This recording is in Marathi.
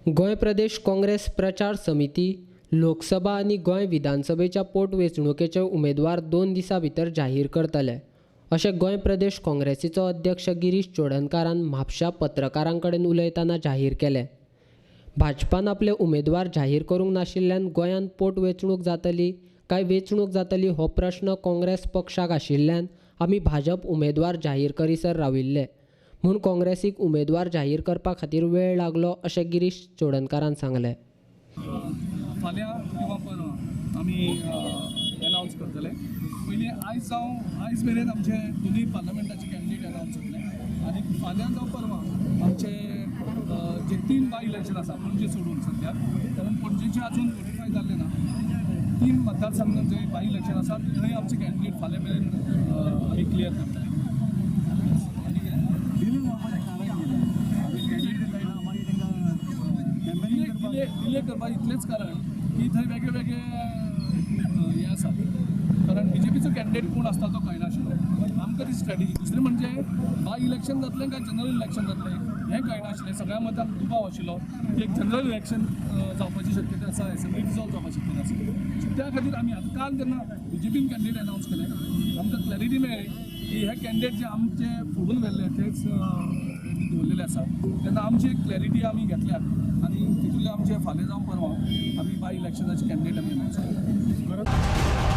गोंय प्रदेश काँग्रेस प्रचार समिती लोकसभा आनी गोंय विधानसभेच्या पोटवेंचणुकेचे उमेदवार 2 दिसां भितर जाहीर करतले अशें गोंय प्रदेश काँग्रेसीचो अध्यक्ष गिरीश चोडणकारान म्हापशा पत्रकारां कडेन उलयतना जाहीर केलें। भाजपान आपले उमेदवार जाहीर करूंक नाशिल्ल्यान गोंयांत पोटवेंचणूक जातली काय वेंचणूक जातली हो प्रश्न काँग्रेस पक्षाक आशिल्ल्यान आमी भाजप उमेदवार जाहीर करीसर राविल्ले म्हूण काँग्रेसीक उमेदवार जाहीर करपा खातीर वेळ लागलो अशें गिरीश चोडणकारान सांगलें। फाल्यां किंवा परवा आमी अनावन्स करतले। पयलीं आयज मेरेन आमचे दोनूय पार्लमेंटाचे कॅन्डिडेट अनावन्स जातले आनी फाल्यां जावं परवा आमचे जे 3 बाय इलेक्शन आसा पणजे सोडून सद्याक, कारण पणजेचे अजून नोटिफाय जाल्ले ना। 3 मतदारसंघात जे बाय इलेक्शन आसा थंय आमचे कॅन्डिडेट फाल्यां मेरेन आमी क्लियर करतले। डिले करपाक इतलेंच कारण की थंय वेगळे वेगळे हे आसा, कारण बीजेपीचो कॅन्डिडेट कोण आसता तो कळनाशिल्लो आमकां ती स्ट्रॅटेजी। दुसरें म्हणजे बाय इलेक्शन जातलें काय जनरल इलेक्शन जातलें हें कळनाशिल्लें। सगळ्या मतांक दुबाव आशिल्लो की एक जनरल इलेक्शन जावपाची शक्यता आसा, असेंब्ली डिजॉल्व जावपाची शक्यता आसा। सो त्या खातीर आमी आतां काल जेन्ना बीजेपीन कॅन्डिडेट अनावन्स केलें आमकां क्लॅरिटी मेळ्ळी की हे कॅन्डिडेट जे आमचे फुडून व्हेल्ले तेच दवरलेले आसा, तेन्ना आमची एक क्लॅरिटी आमी घेतल्यात आनी तितूंतले आमचे फाल्यां जावं परवा आमी बाय इलेक्शनाचे कॅन्डिडेट आमी अनावन्स केले।